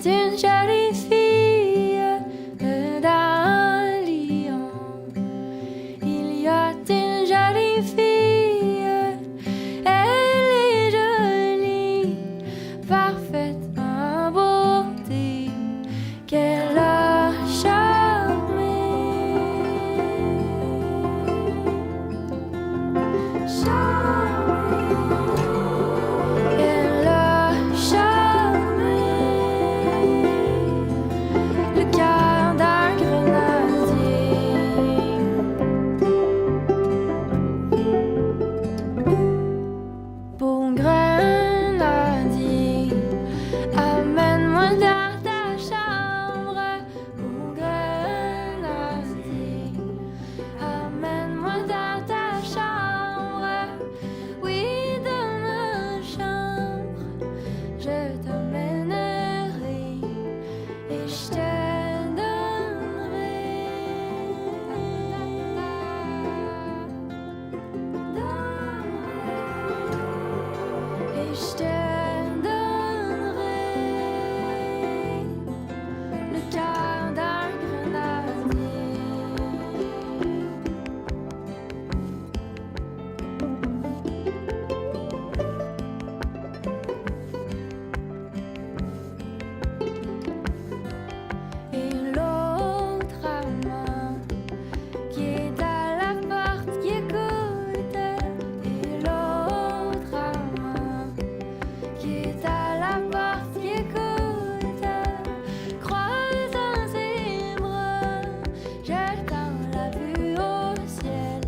une jolie fille d'un lion. Il y a une jolie fille, elle est jolie, parfaite en beauté, qu'elle a charmé. Elle a charmé le cœur d'un grenadier. Bon grenadier, amène-moi dans ta chambre. Bon grenadier, amène-moi dans ta chambre. Oui, dans ma chambre, je t'emmènerai et je te et je te donnerai le cœur d'un grenadier. Et l'autre amant qui est à la porte qui écoute. Et l'autre amant qui est à la porte qui écoute, croisant ses bras, jetant la vue au ciel,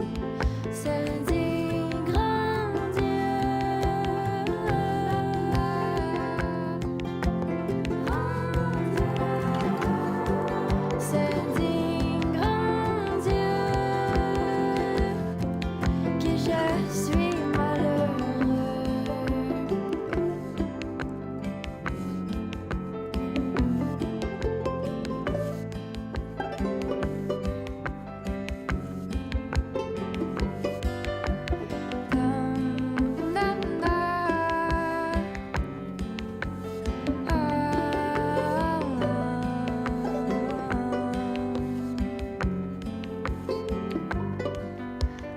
se dit grand Dieu, se dit grand Dieu, que je suis malheureux.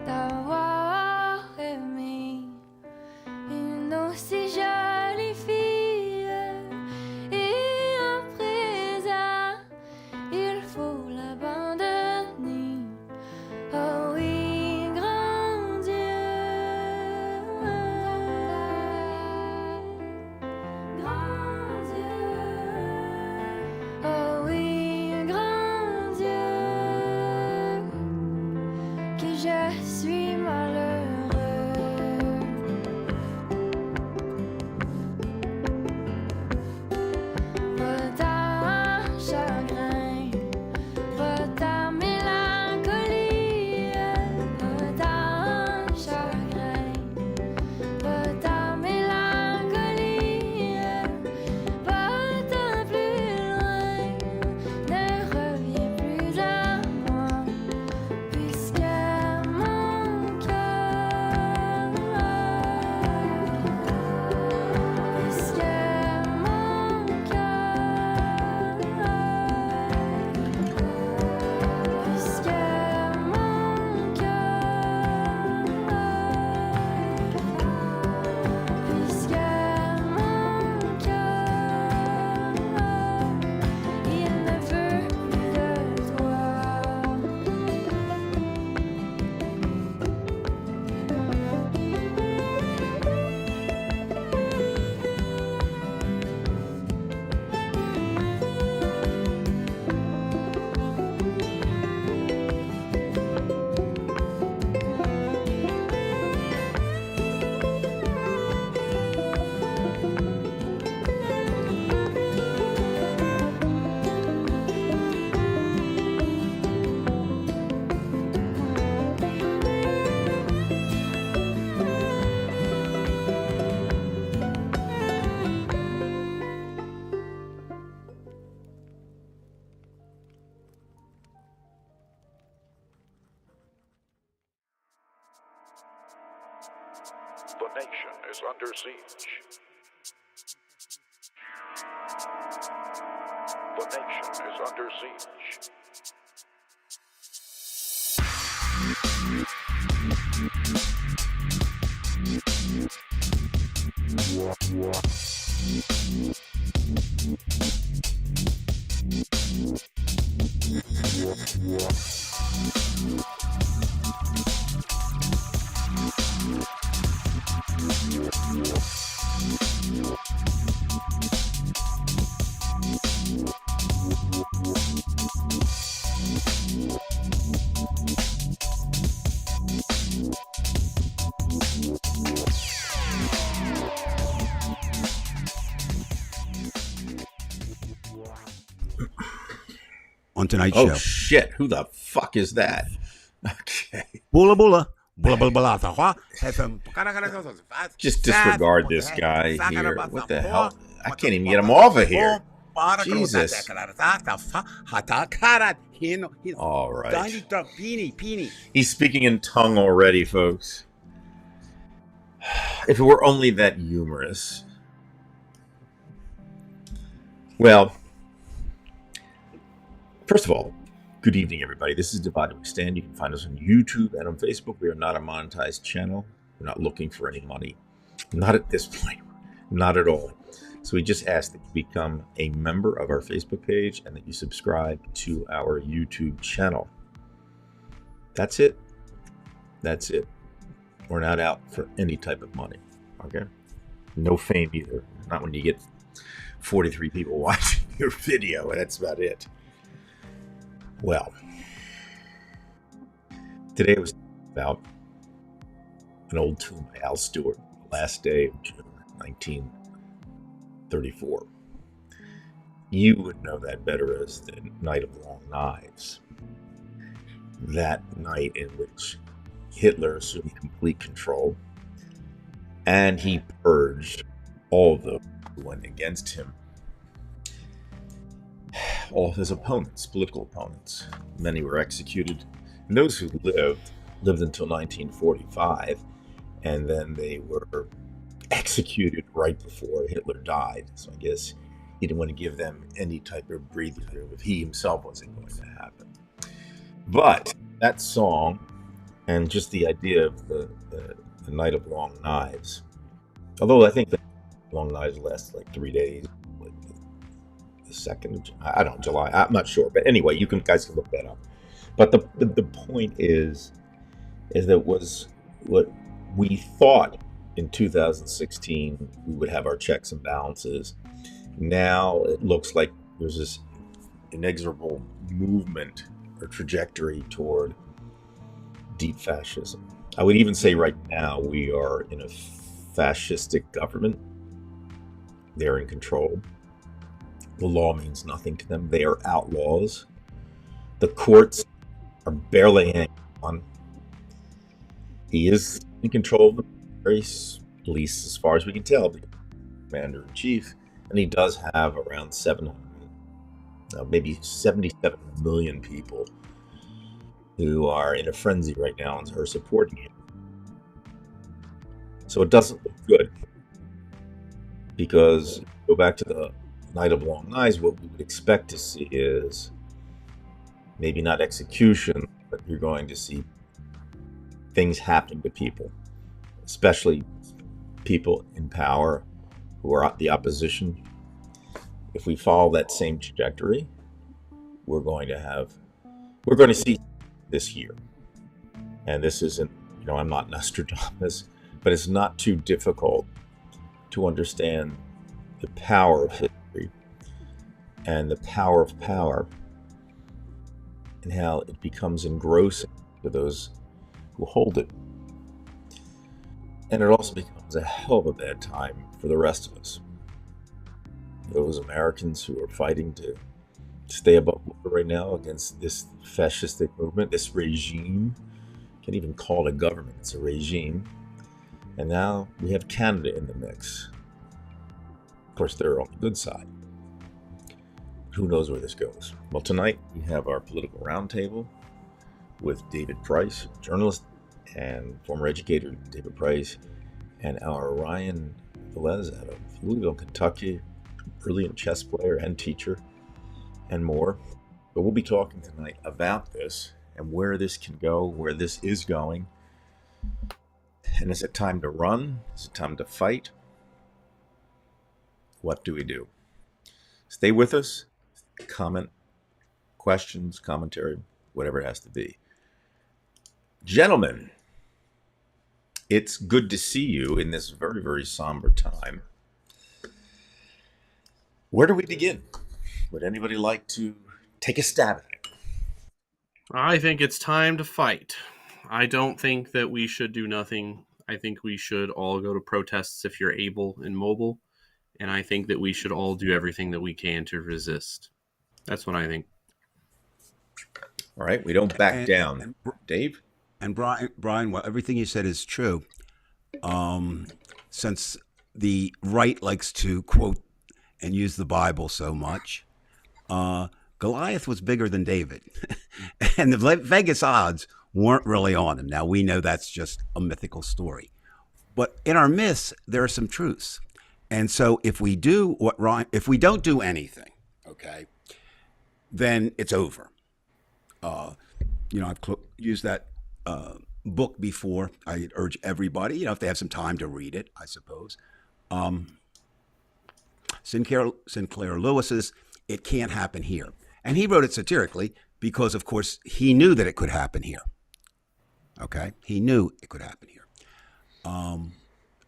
D'avoir aimé une aussi jolie fille, et à présent il faut l'abandonner. Oh oui, grand Dieu, grand Dieu, oh oui, grand Dieu, que je suis malheureux. Pas ta chagrin, pas ta mélancolie, pas ta chagrin, pas ta mélancolie, pas ta plus loin, ne reviens plus à moi, puisque mon cœur, puisque mon cœur, puisque mon cœur, il ne veut plus de toi. The nation is under siege. The nation is under siege. On tonight's show. Oh shit! Who the fuck is that? Okay. Bula bula. Bula bula bula. Just disregard this guy here. What the hell? I can't even get him off of here. Jesus. All right. He's speaking in tongue already, folks. If it were only that humorous. Well, first of all, good evening, everybody. This is Divided We Stand. You can find us on YouTube and on Facebook. We are not a monetized channel. We're not looking for any money. Not at this point. Not at all. So we just ask that you become a member of our Facebook page and that you subscribe to our YouTube channel. That's it. That's it. We're not out for any type of money. Okay? No fame either. Not when you get 43 people watching your video. That's about it. Well, today was about an old tune by Al Stewart, last day of June 1934. You would know that better as the Night of Long Knives. That night in which Hitler assumed complete control and he purged all of those who went against him. All his opponents, political opponents. Many were executed. And those who lived until 1945, and then they were executed right before Hitler died. So I guess he didn't want to give them any type of breathing room if he himself wasn't going to happen. But that song, and just the idea of the Night of Long Knives, although I think the Long Knives last like 3 days, second, I don't know, July, I'm not sure, but anyway, you guys can look that up. But the point is that was what we thought in 2016 we would have our checks and balances. Now it looks like there's this inexorable movement or trajectory toward deep fascism. I would even say right now we are in a fascistic government. They're in control. The law means nothing to them. They are outlaws. The courts are barely hanging on. He is in control of the race, at least as far as we can tell, the commander-in-chief, and he does have around 700, maybe 77 million people who are in a frenzy right now and are supporting him. So it doesn't look good, because go back to the Night of Long Knives, what we would expect to see is maybe not execution, but you're going to see things happening to people, especially people in power who are the opposition. If we follow that same trajectory, we're going to see this year. And this isn't, I'm not Nostradamus, but it's not too difficult to understand the power of history and the power of power and how it becomes engrossing to those who hold it. And it also becomes a hell of a bad time for the rest of us. Those Americans who are fighting to stay above water right now against this fascistic movement, this regime. Can't even call it a government, it's a regime. And now we have Canada in the mix. Of course, they're on the good side. Who knows where this goes? Well, tonight we have our political roundtable with David Price, journalist and former educator David Price, and our Ryan Velez out of Louisville, Kentucky, brilliant chess player and teacher, and more. But we'll be talking tonight about this and where this can go, where this is going. And is it time to run? Is it time to fight? What do we do? Stay with us. Comment, questions, commentary, whatever it has to be. Gentlemen, it's good to see you in this very, very somber time. Where do we begin? Would anybody like to take a stab at it? I think it's time to fight. I don't think that we should do nothing. I think we should all go to protests if you're able and mobile. And I think that we should all do everything that we can to resist. That's what I think. All right, we don't back down. Dave? And Brian, well, everything you said is true. Since the right likes to quote and use the Bible so much, Goliath was bigger than David. And the Vegas odds weren't really on him. Now, we know that's just a mythical story. But in our myths, there are some truths. And so if we don't do anything, okay, then it's over. I've used that book before. I urge everybody, if they have some time to read it, I suppose. Sinclair Lewis's It Can't Happen Here. And he wrote it satirically because, of course, he knew that it could happen here. Okay? He knew it could happen here.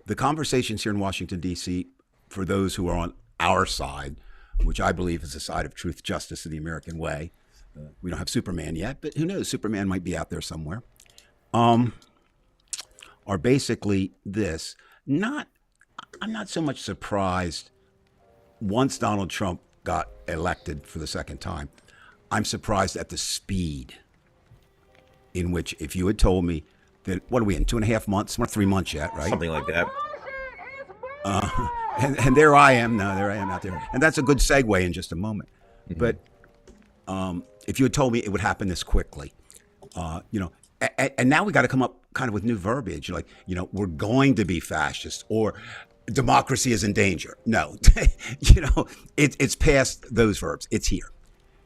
The conversations here in Washington, D.C., for those who are on our side, which I believe is the side of truth, justice, and the American way. We don't have Superman yet, but who knows? Superman might be out there somewhere. Are basically this. I'm not so much surprised once Donald Trump got elected for the second time. I'm surprised at the speed in which, if you had told me that, what are we in, 2.5 months? We're not 3 months yet, right? Something like that. And there I am out there. And that's a good segue in just a moment. Mm-hmm. But if you had told me it would happen this quickly, and now we got to come up kind of with new verbiage, like, we're going to be fascist or democracy is in danger. No, it's past those verbs. It's here.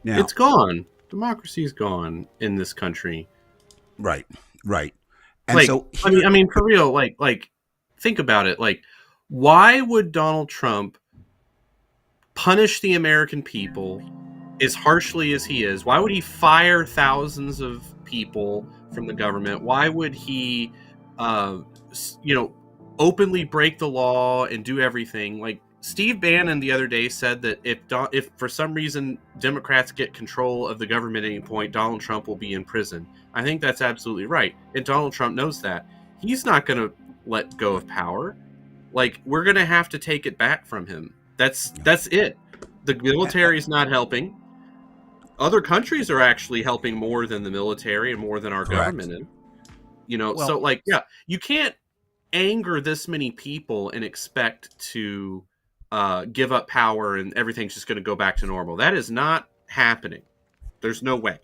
Now, it's gone. Democracy is gone in this country. Right. And so I mean, for real, like, think about it. Like, why would Donald Trump punish the American people as harshly as he is? Why would he fire thousands of people from the government? Why would he, openly break the law and do everything? Like, Steve Bannon the other day said that if for some reason Democrats get control of the government at any point, Donald Trump will be in prison. I think that's absolutely right. And Donald Trump knows that. He's not going to let go of power. Like, we're going to have to take it back from him. That's it. The military is not helping. Other countries are actually helping more than the military and more than our government. You can't anger this many people and expect to give up power and everything's just going to go back to normal. That is not happening. There's no way.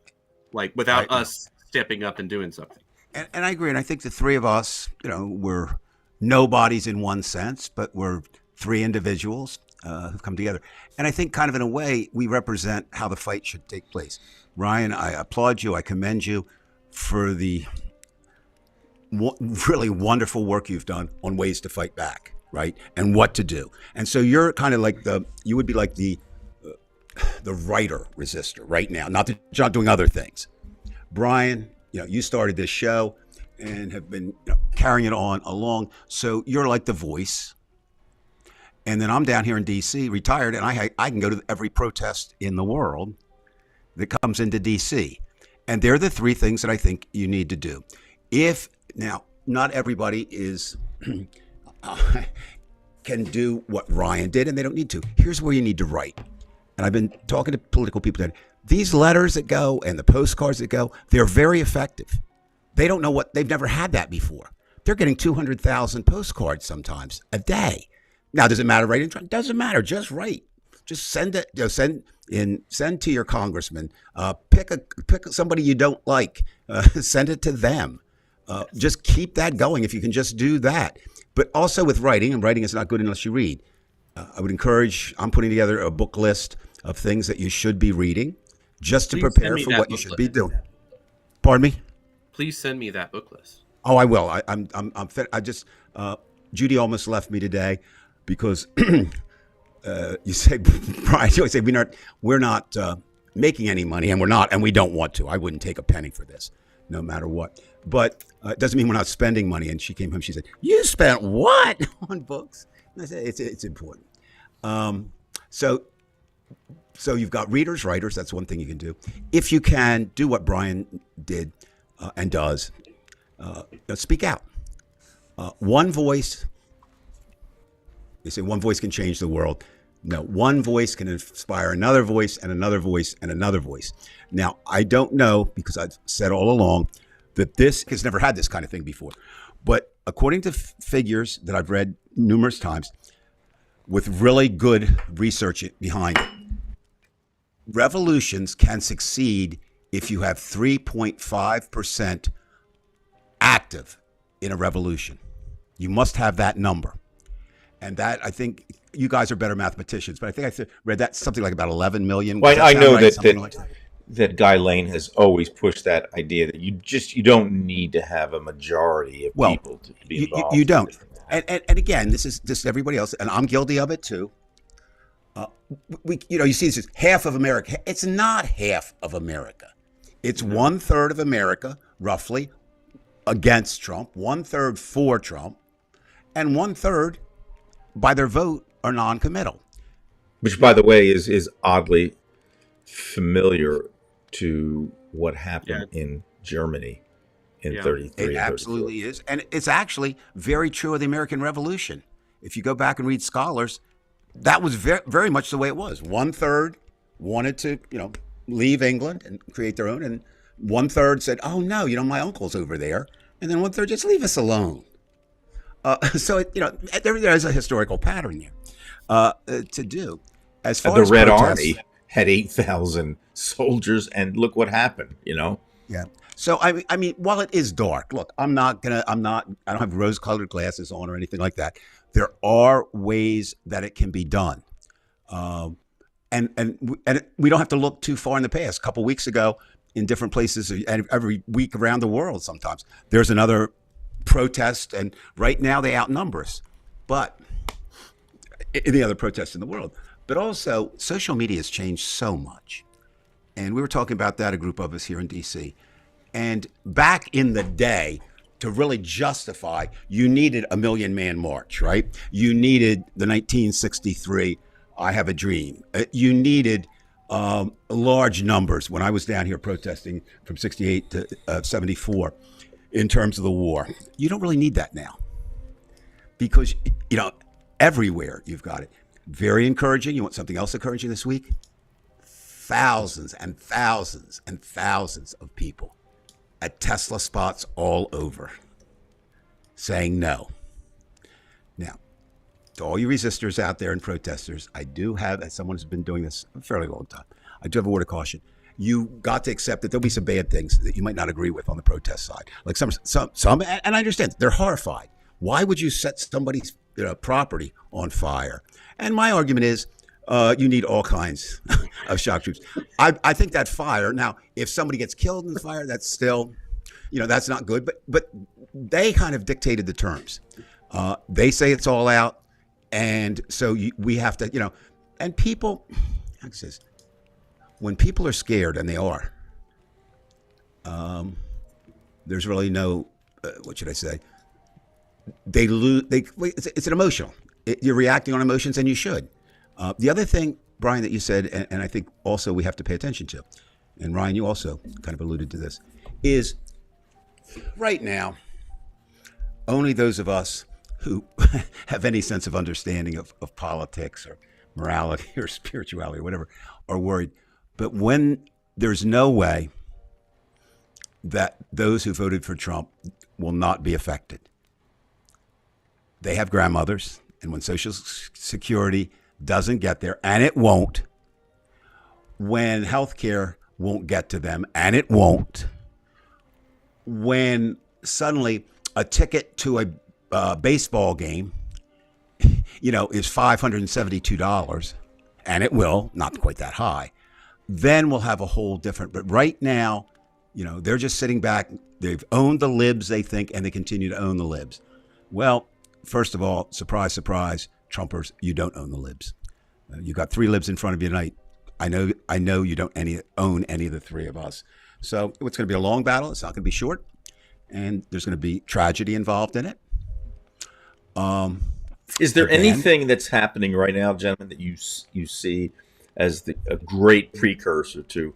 Like, without us stepping up and doing something. And I agree. And I think the three of us, we're nobodies in one sense, but we're three individuals who've come together. And I think kind of in a way, we represent how the fight should take place. Ryan, I applaud you. I commend you for the really wonderful work you've done on ways to fight back, right? And what to do. And so you're kind of like you would be like the writer resistor right now, not that you're not doing other things. Brian, you started this show and have been carrying it on along. So you're like the voice. And then I'm down here in D.C., retired, and I can go to every protest in the world that comes into D.C. And they're the three things that I think you need to do. Now, not everybody can do what Ryan did, and they don't need to. Here's where you need to write. And I've been talking to political people that these letters that go and the postcards that go, they're very effective. They don't know they've never had that before. They're getting 200,000 postcards sometimes a day. Now, does it matter writing? Doesn't matter. Just write. Just send it. Send to your congressman. Pick somebody you don't like. Send it to them. Just keep that going if you can just do that. But also with writing, and writing is not good unless you read. I would encourage. I'm putting together a book list of things that you should be reading, just to Please send prepare me for that what you book should list. be doing. Pardon me. Please send me that book list. Oh, I will. I'm fit. I just Judy almost left me today because you say, Brian, you always say we're not making any money, and we're not, and we don't want to. I wouldn't take a penny for this, no matter what. But it doesn't mean we're not spending money. And she came home. She said, "You spent what on books?" And I said, "It's important." So you've got readers, writers. That's one thing you can do. If you can do what Brian did and does, speak out. One voice. They say one voice can change the world. No, one voice can inspire another voice and another voice and another voice. Now, I don't know, because I've said all along that this has never had this kind of thing before. But according to figures that I've read numerous times, with really good research behind it, revolutions can succeed if you have 3.5% active in a revolution. You must have that number. And that, I think, you guys are better mathematicians, but I think I read that something like about 11 million. Well, I know right? that Guy Lane has always pushed that idea that you don't need to have a majority of people to be involved. You don't. And again, this is everybody else, and I'm guilty of it too. You see, this is half of America. It's not half of America. It's 1/3 of America, roughly, against Trump, 1/3 for Trump, and 1/3 by their vote are non-committal. Which, by the way, is oddly familiar to what happened in Germany in 33. It absolutely is. And it's actually very true of the American Revolution. If you go back and read scholars, that was very, very much the way it was. 1/3 wanted to, leave England and create their own, and 1/3 said, "Oh no, my uncle's over there," and then 1/3 just leave us alone. So there is a historical pattern there to do. As far as the Red protests, Army had 8,000 soldiers, and look what happened. Yeah. So I mean, while it is dark, look, I don't have rose-colored glasses on or anything like that. There are ways that it can be done, and we don't have to look too far in the past. A couple weeks ago, in different places, and every week around the world, sometimes there's another protest, and right now they outnumber us. But in the other protests in the world, but also social media has changed so much, and we were talking about that, a group of us here in DC. And back in the day, to really justify, you needed a 1 million man march, right? You needed the 1963 I Have a Dream. You needed large numbers. When I was down here protesting from 68 to 74 in terms of the war, you don't really need that now, because everywhere you've got it. Very encouraging. You want something else encouraging this week? Thousands and thousands and thousands of people at Tesla spots all over saying no. Now, to all you resistors out there and protesters, I do have, as someone who's been doing this a fairly long time, I do have a word of caution. You got to accept that there'll be some bad things that you might not agree with on the protest side. Like some, and I understand, they're horrified. Why would you set somebody's property on fire? And my argument is, you need all kinds of shock troops. I think that fire, now, if somebody gets killed in the fire, that's still, that's not good. But they kind of dictated the terms. They say it's all out. And so we have to, and people, like I says, when people are scared, and they are, there's really no, what should I say? They lose. It's an emotional. You're reacting on emotions, and you should. The other thing, Brian, that you said, and I think also we have to pay attention to, and Ryan, you also kind of alluded to this, is right now, only those of us who have any sense of understanding of politics or morality or spirituality or whatever are worried. But when there's no way that those who voted for Trump will not be affected. They have grandmothers, and when Social Security doesn't get there, and it won't, when health care won't get to them, and it won't, when suddenly a ticket to a baseball game is $572, and it will, not quite that high, then we'll have a whole different. But right now, they're just sitting back. They've owned the libs, they think, and they continue to own the libs. Well, first of all, surprise, surprise, Trumpers, you don't own the libs. You got 3 libs in front of you tonight. I know you don't own any of the 3 of us. So it's going to be a long battle. It's not going to be short, and there's going to be tragedy involved in it. Is there anything that's happening right now, gentlemen, that you see as a great precursor to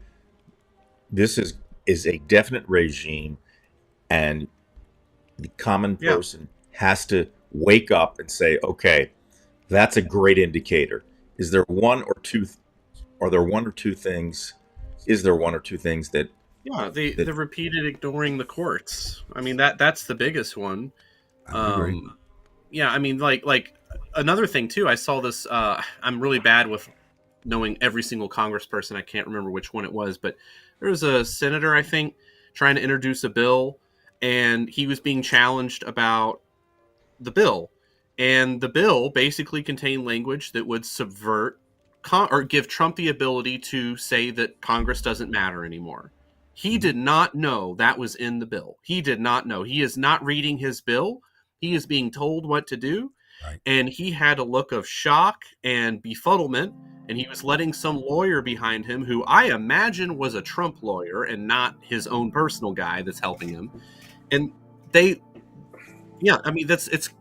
this is a definite regime, and the common person has to wake up and say, okay, that's a great indicator. Is there one or two things that the repeated ignoring the courts. I mean, that's the biggest one. I mean, like another thing too, I saw this, I'm really bad with knowing every single congressperson. I can't remember which one it was, but there was a senator, I think, trying to introduce a bill, and he was being challenged about the bill. And the bill basically contained language that would subvert or give Trump the ability to say that Congress doesn't matter anymore. He did not know that was in the bill. He did not know. He is not reading his bill. He is being told what to do. Right. And he had a look of shock and befuddlement, and he was letting some lawyer behind him, who I imagine was a Trump lawyer and not his own personal guy that's helping him. And it's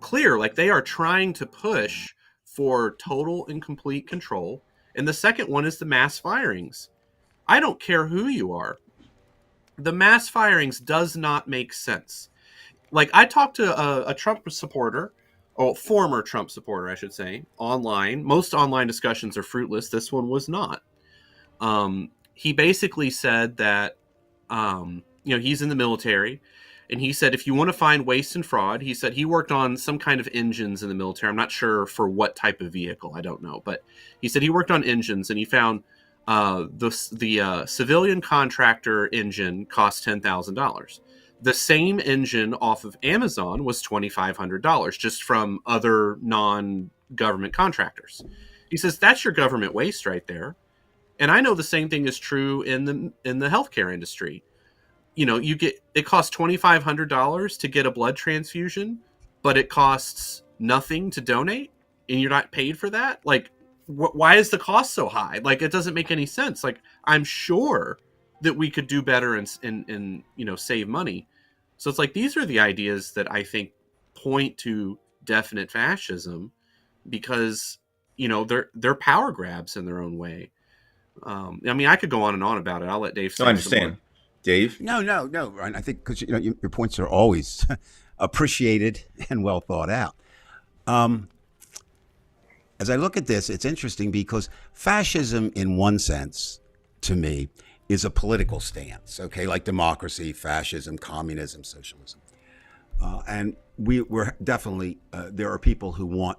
clear, like, they are trying to push for total and complete control. And the second one is the mass firings. I don't care who you are. The mass firings does not make sense. Like, I talked to a Trump supporter, or former Trump supporter, I should say, online. Most online discussions are fruitless. This one was not. He basically said that, he's in the military. And he said, if you want to find waste and fraud, he said he worked on some kind of engines in the military. I'm not sure for what type of vehicle. I don't know. But he said he worked on engines, and he found the civilian contractor engine cost $10,000. The same engine off of Amazon was $2,500, just from other non-government contractors. He says, that's your government waste right there. And I know the same thing is true in the healthcare industry. It costs $2,500 to get a blood transfusion, but it costs nothing to donate, and you're not paid for that. Like, why is the cost so high? Like, it doesn't make any sense. Like, I'm sure that we could do better and save money. So it's like, these are the ideas that I think point to definite fascism, because they're power grabs in their own way. I mean, I could go on and on about it. I'll let Dave say. I understand. Dave? No, Ryan. I think because your points are always appreciated and well thought out. As I look at this, it's interesting because fascism, in one sense, to me, is a political stance. Okay, like democracy, fascism, communism, socialism, and we're definitely there are people who want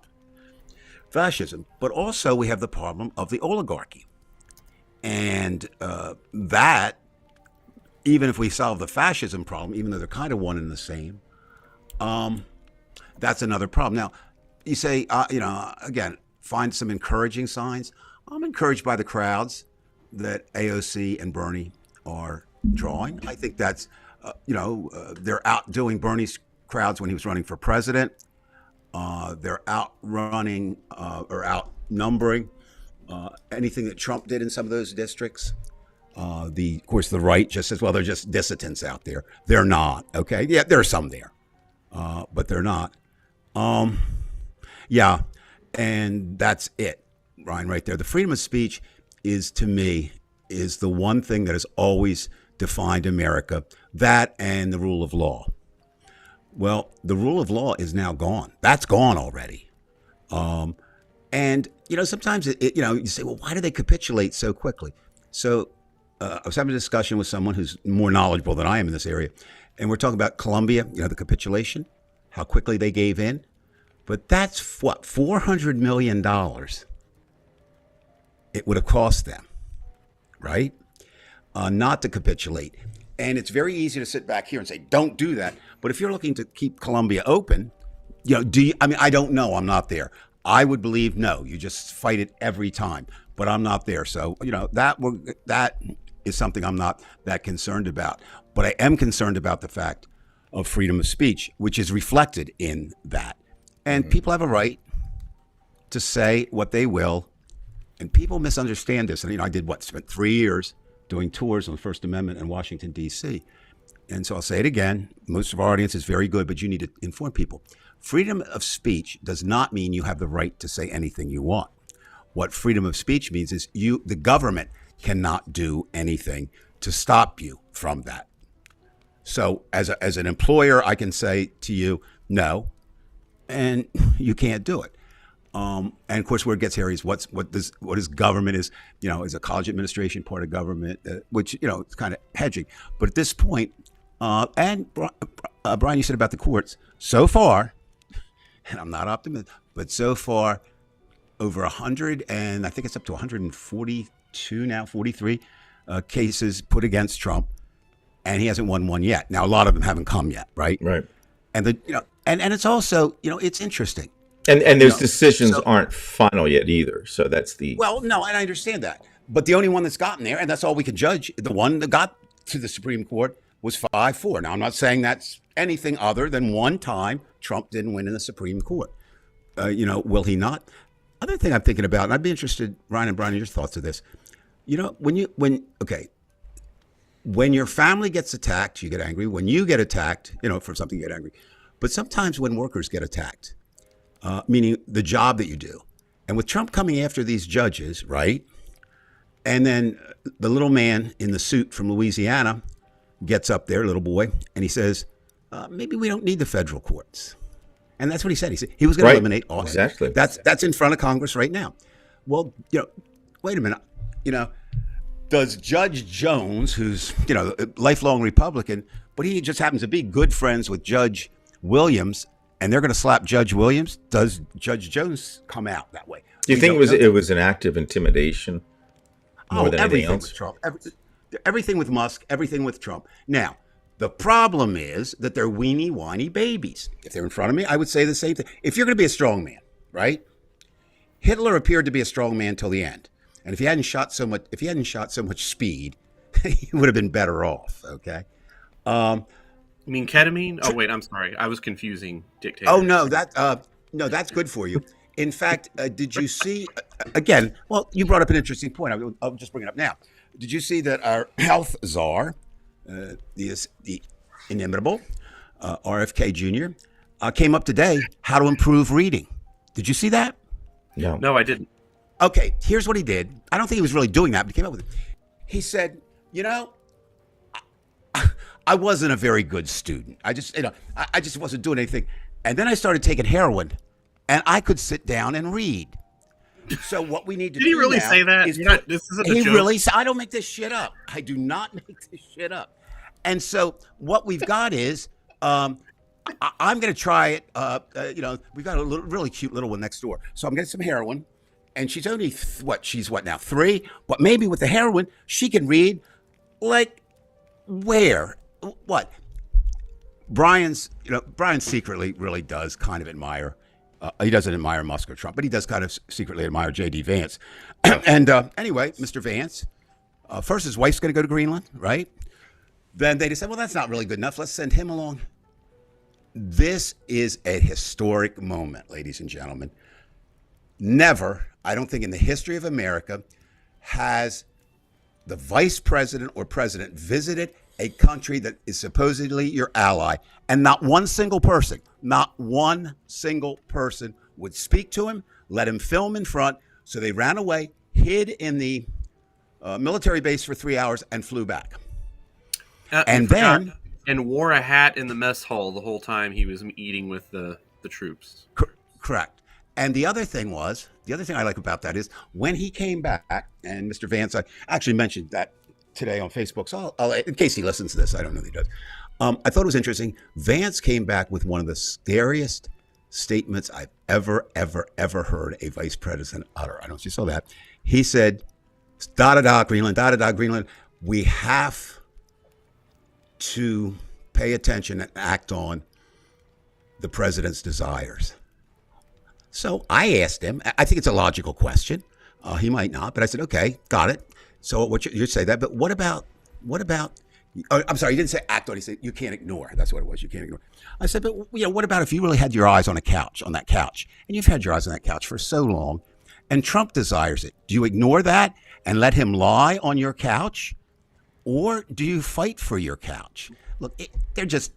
fascism, but also we have the problem of the oligarchy, and that. Even if we solve the fascism problem, even though they're kind of one and the same, that's another problem. Now, you say, again, find some encouraging signs. I'm encouraged by the crowds that AOC and Bernie are drawing. I think that's, they're outdoing Bernie's crowds when he was running for president. They're outrunning or outnumbering anything that Trump did in some of those districts. Of course, the right just says, well, they're just dissidents out there. They're not. Okay. Yeah, there are some there, but they're not. Yeah. And that's it, Ryan, right there. The freedom of speech is, to me, is the one thing that has always defined America, that and the rule of law. Well, the rule of law is now gone. That's gone already. And, sometimes you say, well, why do they capitulate so quickly? So, I was having a discussion with someone who's more knowledgeable than I am in this area, and we're talking about Colombia, the capitulation, how quickly they gave in. But that's what, $400 million it would have cost them, right? Not to capitulate. And it's very easy to sit back here and say, don't do that. But if you're looking to keep Colombia open, I don't know. I'm not there. I would believe no, you just fight it every time. But I'm not there, so that is something I'm not that concerned about. But I am concerned about the fact of freedom of speech, which is reflected in that. And people have a right to say what they will, and people misunderstand this. And I spent 3 years doing tours on the First Amendment in Washington, D.C. And so I'll say it again. Most of our audience is very good, but you need to inform people. Freedom of speech does not mean you have the right to say anything you want. What freedom of speech means is the government cannot do anything to stop you from that. So as an employer, I can say to you, no, and you can't do it. And of course, where it gets hairy is what is government is, is a college administration part of government, which, it's kind of hedging. But at this point, and Brian, you said about the courts, so far, and I'm not optimistic, but so far, over 100, and I think it's up to 142 now, 43 cases put against Trump, and he hasn't won one yet. Now, a lot of them haven't come yet, right? Right. And and it's also, it's interesting. And those decisions aren't final yet either. So that's the... Well, no, and I understand that. But the only one that's gotten there, and that's all we can judge, the one that got to the Supreme Court was 5-4. Now, I'm not saying that's anything other than one time Trump didn't win in the Supreme Court. Will he not? Other thing I'm thinking about, and I'd be interested, Ryan and Brian, in your thoughts of this. When your family gets attacked, you get angry. When you get attacked, for something, you get angry. But sometimes when workers get attacked, meaning the job that you do. And with Trump coming after these judges, right? And then the little man in the suit from Louisiana gets up there, little boy, and he says, maybe we don't need the federal courts. And that's what he said. He said he was going to eliminate all exactly. That's in front of Congress right now. Well, wait a minute. Does Judge Jones, who's, a lifelong Republican, but he just happens to be good friends with Judge Williams, and they're going to slap Judge Williams? Does Judge Jones come out that way? Do you think it was an act of intimidation more than anything else? With Trump, everything with Musk, everything with Trump. Now, the problem is that they're weenie, whiny babies. If they're in front of me, I would say the same thing. If you're going to be a strong man, right? Hitler appeared to be a strong man till the end. And if he hadn't shot so much speed, he would have been better off. Okay. You mean ketamine? Oh wait, I'm sorry. I was confusing dictators. Oh no, that's good for you. In fact, did you see again? Well, you brought up an interesting point. I'll just bring it up now. Did you see that our health czar, the inimitable RFK Jr., came up today how to improve reading? Did you see that? No, I didn't. Okay, here's what he did. I don't think he was really doing that, but he came up with it. He said, I wasn't a very good student. I just wasn't doing anything. And then I started taking heroin, and I could sit down and read. So what we need to do Did he really say that? This isn't a joke. I don't make this shit up. I do not make this shit up. And so what we've got is, I'm going to try it. We've got a really cute little one next door. So I'm getting some heroin. And she's only, she's now, 3? But maybe with the heroin, she can read, where? What? Brian secretly really does kind of admire, he doesn't admire Musk or Trump, but he does kind of secretly admire J.D. Vance. And anyway, Mr. Vance, first his wife's going to go to Greenland, right? Then they decided, well, that's not really good enough. Let's send him along. This is a historic moment, ladies and gentlemen. Never, I don't think in the history of America, has the vice president or president visited a country that is supposedly your ally, and not one single person would speak to him, let him film in front. So they ran away, hid in the military base for 3 hours, and flew back. And wore a hat in the mess hall the whole time he was eating with the troops. Correct. And the other thing I like about that is when he came back, and Mr. Vance, I actually mentioned that today on Facebook, so I'll in case he listens to this, I don't know that he does. I thought it was interesting. Vance came back with one of the scariest statements I've ever heard a vice president utter. I don't know if you saw that. He said, Greenland, we have to pay attention and act on the president's desires. So I asked him. I think it's a logical question. He might not, but I said, okay, got it. So what you say that, but what about? Oh, I'm sorry, you didn't say act on. He said you can't ignore. That's what it was. You can't ignore. I said, but what about if you really had your eyes on that couch, and you've had your eyes on that couch for so long, and Trump desires it? Do you ignore that and let him lie on your couch, or do you fight for your couch? Look, they're just.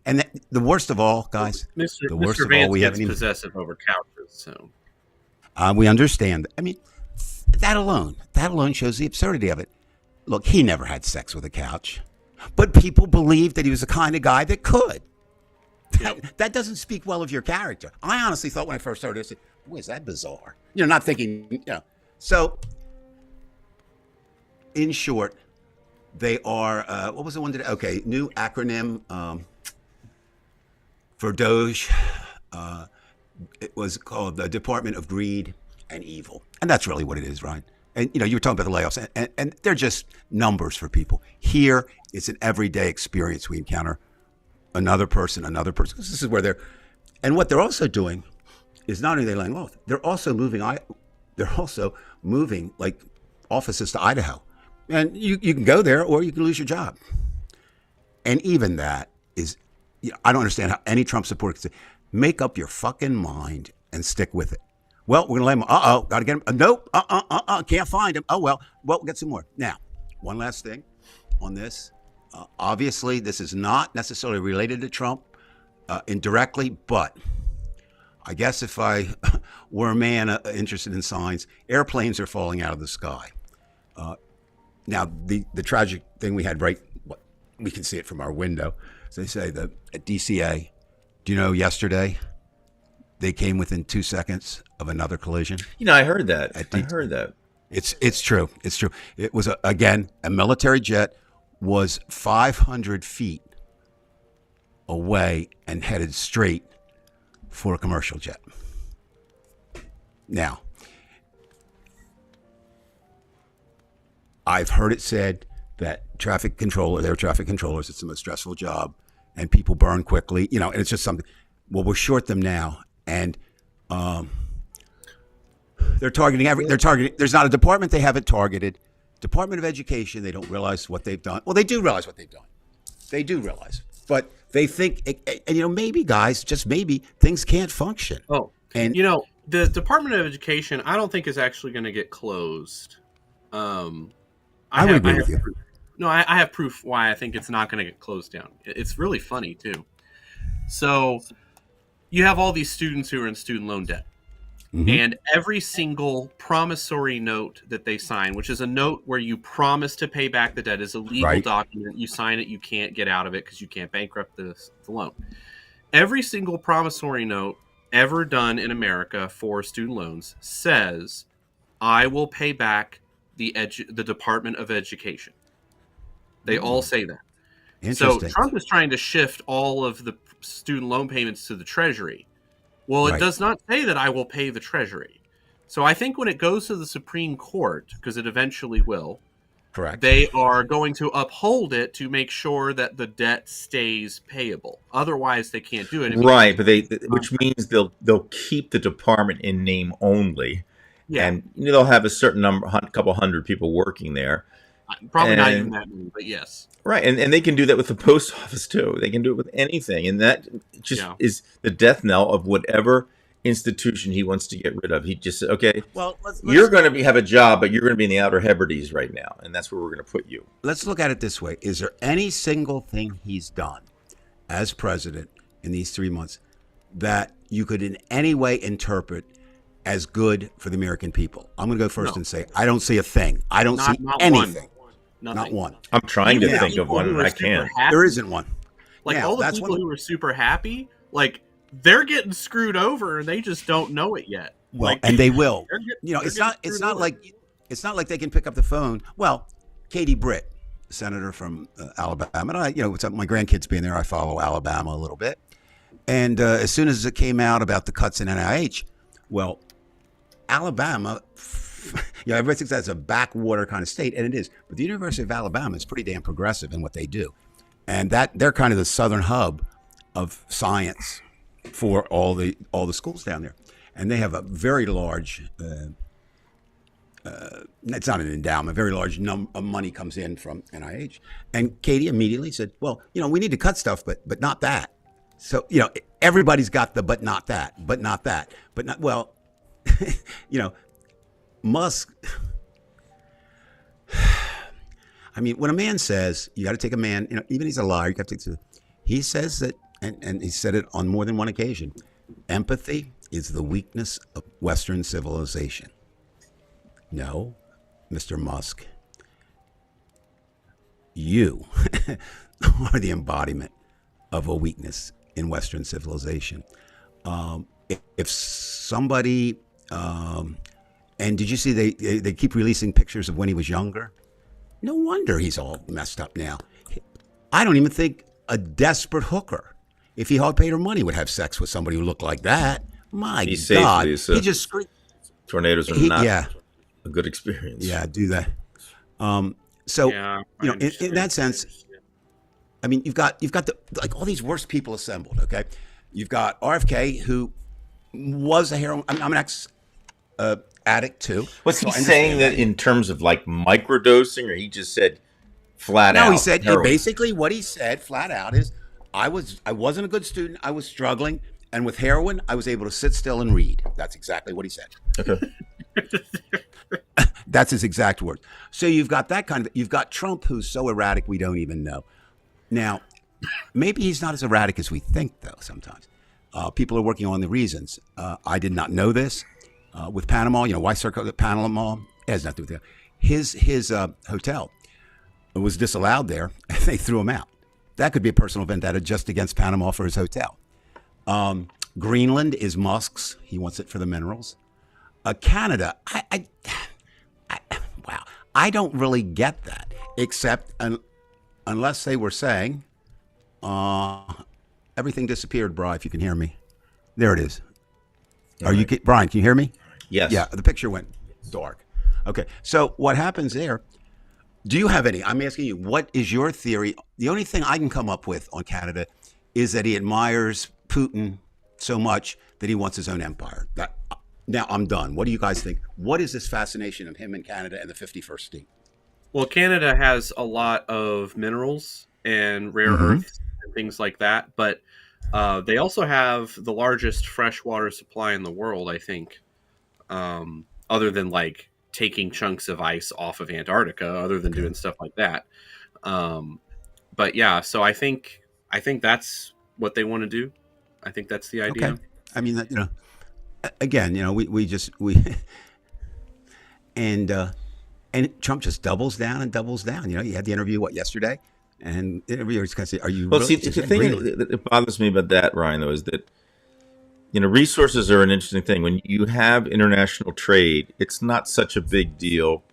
And the worst of all, guys, the worst Mr. of Vance all, we gets haven't possessive over couches, so we understand. I mean, that alone shows the absurdity of it. Look, he never had sex with a couch, but people believed that he was the kind of guy that could. That doesn't speak well of your character. I honestly thought when I first heard it, I said, boy, is that bizarre? Not thinking, So, in short, they are, what was the one today? Okay, new acronym for Doge. It was called the Department of Greed and Evil. And that's really what it is, right? And, you were talking about the layoffs, and they're just numbers for people. Here, it's an everyday experience. We encounter another person. This is where and what they're also doing is not only are they laying off, they're also moving like offices to Idaho. And you can go there or you can lose your job. And even that is, I don't understand how any Trump supporter can say, make up your fucking mind and stick with it. Well, we're going to let him. Got to get him. Nope. Can't find him. Oh, well, we'll get some more. Now, one last thing on this. Obviously, this is not necessarily related to Trump indirectly, but I guess if I were a man interested in signs, airplanes are falling out of the sky. Now, the tragic thing we had we can see it from our window. As they say, at DCA, do you know yesterday they came within 2 seconds of another collision? I heard that. I heard that. It's true. It's true. It was, again, a military jet was 500 feet away and headed straight for a commercial jet. Now, I've heard it said that they're traffic controllers, it's the most stressful job, and people burn quickly, and it's just something. Well, we're short them now, and they're targeting there's not a department they haven't targeted. Department of Education, they don't realize what they've done. Well, they do realize what they've done. They do realize. But they think, and maybe, guys, just maybe, things can't function. Oh, and the Department of Education, I don't think is actually going to get closed. I would agree with you. No, I have proof why I think it's not going to get closed down. It's really funny, too. So you have all these students who are in student loan debt. Mm-hmm. And every single promissory note that they sign, which is a note where you promise to pay back the debt, is a legal document. You sign it, you can't get out of it because you can't bankrupt the loan. Every single promissory note ever done in America for student loans says, I will pay back the Department of Education. They all say that. So Trump is trying to shift all of the student loan payments to the Treasury. Well, it does not say that I will pay the Treasury. So I think when it goes to the Supreme Court, because it eventually will, correct, they are going to uphold it to make sure that the debt stays payable. Otherwise, they can't do it. Right, but which means they'll keep the department in name only, and they'll have a certain number, couple hundred people working there. Probably not even that many, but yes. Right, and they can do that with the post office too. They can do it with anything, and that just is the death knell of whatever institution he wants to get rid of. He just said, okay, well, you're going to have a job, but you're going to be in the Outer Hebrides right now, and that's where we're going to put you. Let's look at it this way. Is there any single thing he's done as president in these 3 months that you could in any way interpret as good for the American people? I'm going to go first and say, I don't see a thing. I don't see anything. Not one. I'm trying to think of one, and I can't. There isn't one. All the people who are super happy, they're getting screwed over, and they just don't know it yet. Well, and they will. It's not like they can pick up the phone. Well, Katie Britt, senator from Alabama, and my grandkids being there, I follow Alabama a little bit. And as soon as it came out about the cuts in NIH, well, Alabama. Everybody thinks that's a backwater kind of state, and it is. But the University of Alabama is pretty damn progressive in what they do, and that they're kind of the southern hub of science for all the schools down there. and they have a very large. It's not an endowment. Very large of money comes in from NIH, and Katie immediately said, "Well, we need to cut stuff, but not that." So everybody's got the but not that, but not that, but not well. Musk. I mean, when a man says you got to take a man, even he's a liar, you got to take. He says that, and he said it on more than one occasion. Empathy is the weakness of Western civilization. No, Mr. Musk, you are the embodiment of a weakness in Western civilization. If somebody, and did you see they keep releasing pictures of when he was younger? No wonder he's all messed up now. I don't even think a desperate hooker, if he paid her money, would have sex with somebody who looked like that. My God, he just screamed. Tornadoes are not a good experience. Yeah, do that. So in that sense, I mean, you've got all these worst people assembled. Okay, you've got RFK, who was a heroin. I'm an ex addict too. Was he saying that in terms of like microdosing, or he just said flat out? No, he said basically what he said flat out is, I wasn't a good student. I was struggling, and with heroin, I was able to sit still and read. That's exactly what he said. Okay. That's his exact words. So you've got that kind of. You've got Trump, who's so erratic we don't even know. Now, maybe he's not as erratic as we think, though. Sometimes people are working on the reasons. I did not know this with Panama. Why circle the Panama? It has nothing to do with that. His hotel was disallowed there, and they threw him out. That could be a personal vendetta just against Panama for his hotel. Greenland is Musk's. He wants it for the minerals. Canada, wow, I don't really get that, except unless they were saying, everything disappeared, Brian, if you can hear me. There it is. Brian, can you hear me? Yes. Yeah, the picture went dark. Okay, so what happens there, do you have any, I'm asking you, what is your theory? The only thing I can come up with on Canada is that he admires Putin so much that he wants his own empire. Now I'm done. What do you guys think? What is this fascination of him in Canada and the 51st state? Well, Canada has a lot of minerals and rare earths and things like that, but they also have the largest freshwater supply in the world, I think, other than like taking chunks of ice off of Antarctica, other than doing stuff like that. But yeah, so I think that's what they want to do. I think that's the idea. Okay. I mean, again, and Trump just doubles down and doubles down. You had the interview yesterday, and the interviewer's going to say, "Are you?" Well, really, see, the thing that bothers me about that, Ryan, though, is that resources are an interesting thing. When you have international trade, it's not such a big deal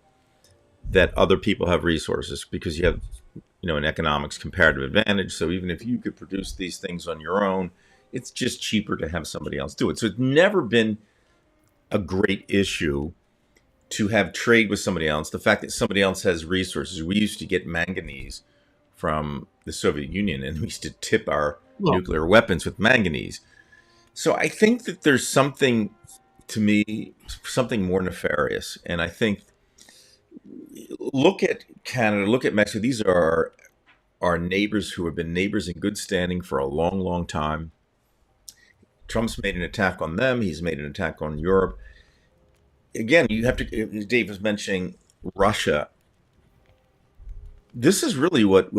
that other people have resources because you have, an economics comparative advantage. So even if you could produce these things on your own, it's just cheaper to have somebody else do it. So it's never been a great issue to have trade with somebody else. The fact that somebody else has resources. We used to get manganese from the Soviet Union, and we used to tip our nuclear weapons with manganese. So I think that there's something, to me, something more nefarious. And I think, look at Canada, look at Mexico. These are our neighbors who have been neighbors in good standing for a long, long time. Trump's made an attack on them. He's made an attack on Europe. Again, you have to, Dave was mentioning Russia. This is really what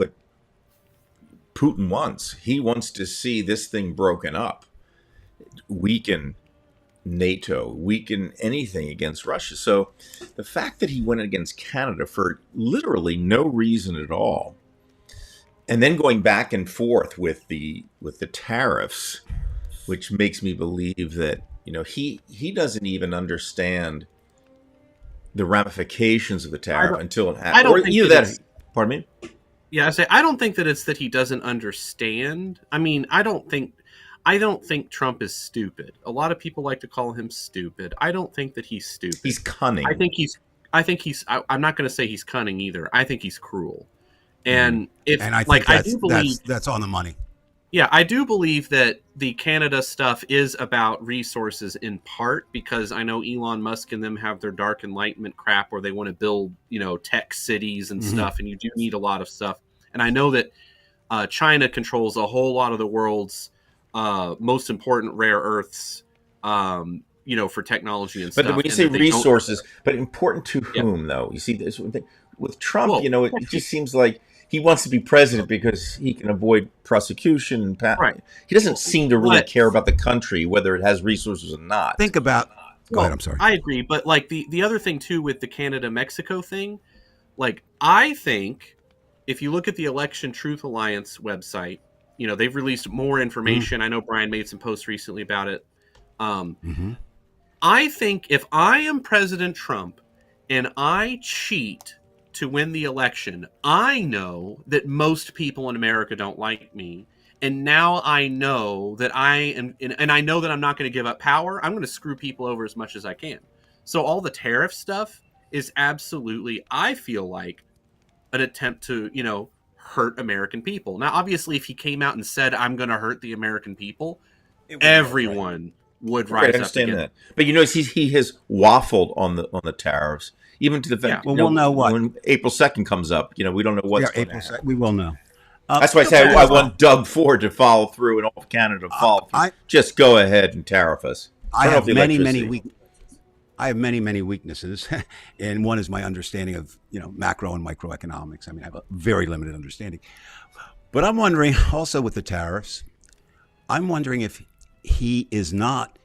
Putin wants. He wants to see this thing broken up, weaken NATO, weaken anything against Russia. So the fact that he went against Canada for literally no reason at all, and then going back and forth with the tariffs, which makes me believe that he doesn't even understand the ramifications of the tariff until it happens. I don't think that. Pardon me? Yeah, I don't think that it's that he doesn't understand. I mean, I don't think Trump is stupid. A lot of people like to call him stupid. I don't think that he's stupid. He's cunning. I think he's. I'm not going to say he's cunning either. I think he's cruel. And I do believe that's on the money. Yeah, I do believe that the Canada stuff is about resources in part because I know Elon Musk and them have their dark enlightenment crap where they want to build, tech cities and stuff, and you do need a lot of stuff. And I know that China controls a whole lot of the world's most important rare earths, for technology and stuff. But when you say resources, but important to whom, though? You see, this with Trump, it just seems like he wants to be president because he can avoid prosecution. And right. He doesn't seem to really care about the country, whether it has resources or not. Think about. Go ahead. I'm sorry. I agree, but like the other thing too with the Canada-Mexico thing, like I think if you look at the Election Truth Alliance website, they've released more information. I know Brian made some posts recently about it. I think if I am President Trump and I cheat to win the election, I know that most people in America don't like me. And now I know that and I know that I'm not going to give up power. I'm going to screw people over as much as I can. So all the tariff stuff is absolutely, I feel like, an attempt to, hurt American people. Now, obviously, if he came out and said, I'm going to hurt the American people, everyone would rise up against that. But he has waffled on the tariffs, even to the fact. Well, we'll know what when April 2nd comes up. We don't know what's going to happen. We will know. That's why I say I want Doug Ford to follow through and all of Canada to follow through. Just go ahead and tariff us. I have many weaknesses, and one is my understanding of macro and microeconomics. I mean, I have a very limited understanding. But I'm wondering also with the tariffs, I'm wondering if he is not,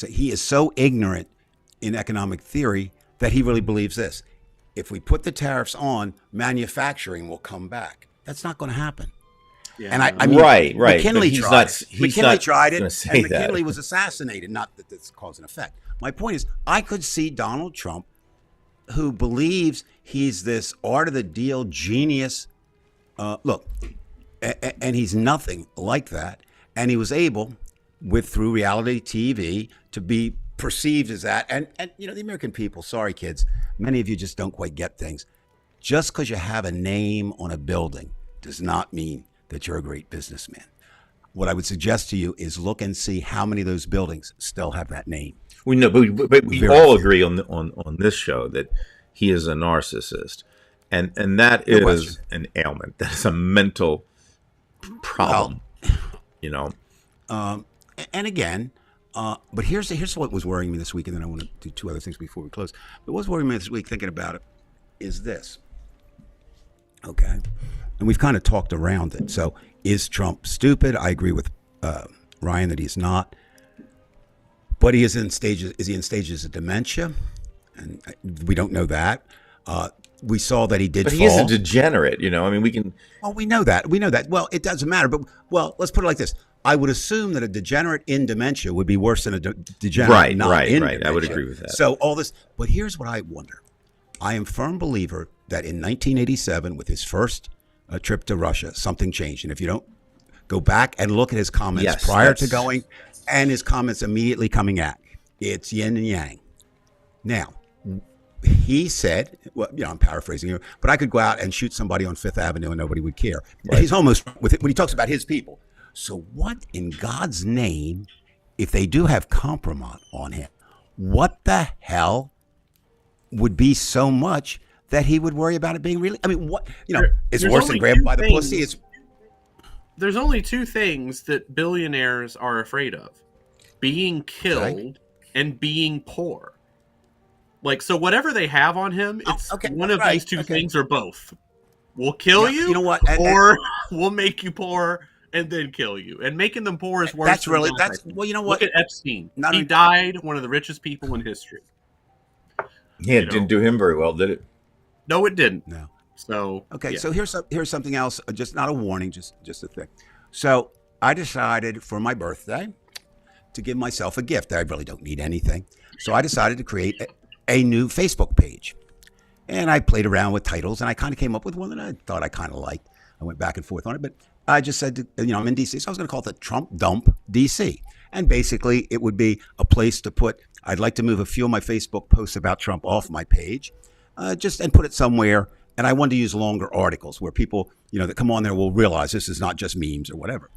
he is so ignorant in economic theory that he really believes this. If we put the tariffs on, manufacturing will come back. That's not going to happen. Yeah. And I mean, right. McKinley tried it. McKinley tried it, and that. McKinley was assassinated. Not that this cause and effect. My point is, I could see Donald Trump, who believes he's this art of the deal genius. And he's nothing like that. And he was able, through reality TV, to be perceived as that. And the American people, sorry kids, many of you just don't quite get things. Just because you have a name on a building does not mean that you're a great businessman. What I would suggest to you is look and see how many of those buildings still have that name. We know, but we all agree on this show that he is a narcissist, and that is an ailment. That is a mental problem. And again, but here's what was worrying me this week, and then I want to do two other things before we close. But what was worrying me this week, thinking about it, is this. Okay, and we've kind of talked around it. So, is Trump stupid? I agree with Ryan that he's not. But he is in stages. Is he in stages of dementia? And we don't know that. We saw that he did. But fall. He is a degenerate. I mean, we can. Well, we know that. Well, it doesn't matter. But let's put it like this. I would assume that a degenerate in dementia would be worse than a degenerate not in dementia. I would agree with that. So all this. But here's what I wonder. I am a firm believer that in 1987, with his first trip to Russia, something changed. And if you don't go back and look at his comments prior to going and his comments immediately coming out, it's yin and yang. Now, he said, well, I'm paraphrasing here, but I could go out and shoot somebody on Fifth Avenue and nobody would care. Right. He's almost with it when he talks about his people. So what in God's name, if they do have compromise on him, what the hell would be so much that he would worry about it being really? I mean, what, it's worse than grabbed by the pussy. There's only two things that billionaires are afraid of: being killed and being poor. Like, so whatever they have on him, it's one of these two things or both. We'll kill you, you know what, or we'll make you poor and then kill you. And making them poor is worse. Well, you know what? Look at Epstein. He died one of the richest people in history. Yeah, it didn't do him very well, did it? No, it didn't. No. So so here's something else. Just not a warning, just a thing. So I decided for my birthday to give myself a gift. I really don't need anything. So I decided to create a new Facebook page, and I played around with titles, and I kind of came up with one that I thought I kind of liked. I went back and forth on it, but I just said, I'm in DC, so I was going to call it the Trump Dump DC, and basically it would be a place to put. I'd like to move a few of my Facebook posts about Trump off my page, and put it somewhere and I wanted to use longer articles where people, that come on there will realize this is not just memes or whatever.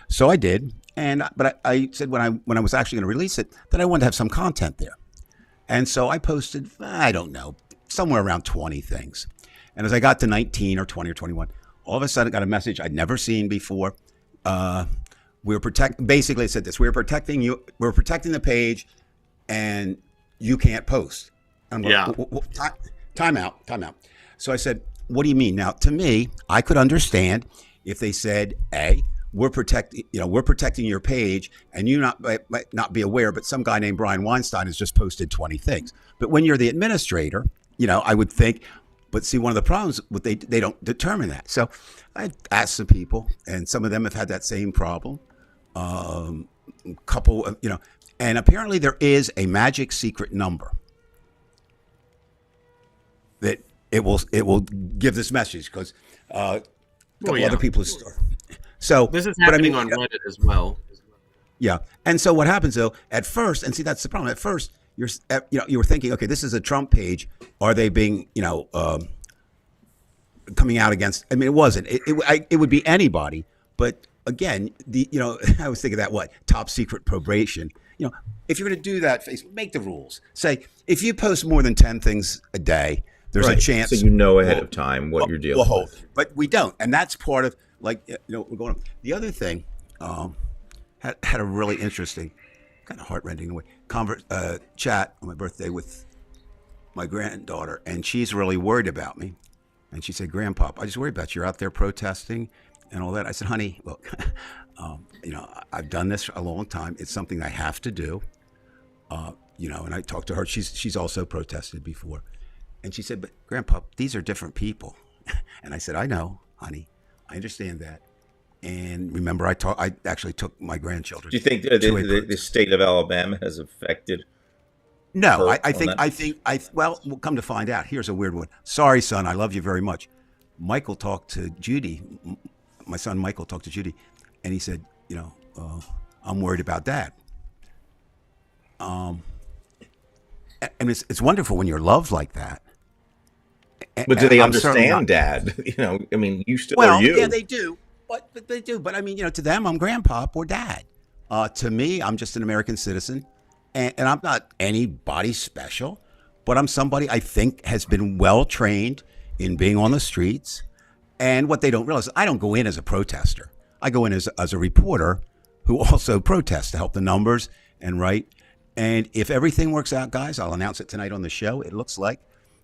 So I did, but I said when I was actually going to release it that I wanted to have some content there, and so I posted, I don't know, somewhere around 20 things, and as I got to 19 or 20 or 21, all of a sudden I got a message I'd never seen before. Basically it said this: we're protecting you, we're protecting the page, and you can't post. I'm like, time out. So I said, what do you mean? Now, to me, I could understand if they said, we're protecting your page, and you might not be aware, but some guy named Brian Weinstein has just posted 20 things. But when you're the administrator, I would think, but see, one of the problems with they don't determine that. So I asked some people, and some of them have had that same problem. Couple of, and apparently there is a magic secret number that it will give this message, because a couple other people. So this is happening on Reddit as well. Yeah, and so what happens though at first, and see that's the problem. At first, you were thinking, okay, this is a Trump page. Are they being coming out against? I mean, it wasn't. It would be anybody. But again, I was thinking that top secret probation. If you're going to do that, make the rules. Say if you post more than 10 things a day, there's a chance. So ahead of time what you're dealing with. But we don't, and that's part of we're going on. The other thing had a really interesting, kind of heartrending way chat on my birthday with my granddaughter, and she's really worried about me. And she said, "Grandpa, I just worry about you. You're out there protesting and all that." I said, "Honey, look, I've done this a long time. It's something I have to do." And I talked to her. She's also protested before. And she said, "But Grandpa, these are different people." And I said, "I know, honey. I understand that." And remember, I actually took my grandchildren. Do you think the state of Alabama has affected? No, well, we'll come to find out. Here's a weird one. Sorry, son, I love you very much. Michael talked to Judy. My son Michael talked to Judy, and he said, I'm worried about Dad. And it's wonderful when you're loved like that. But do they understand Dad? You still are you. Yeah, they do. But they do. But I mean, to them, I'm Grandpa or Dad. To me, I'm just an American citizen, and I'm not anybody special. But I'm somebody I think has been well trained in being on the streets. And what they don't realize is I don't go in as a protester. I go in as a reporter who also protests to help the numbers and write. And if everything works out, guys, I'll announce it tonight on the show. It looks like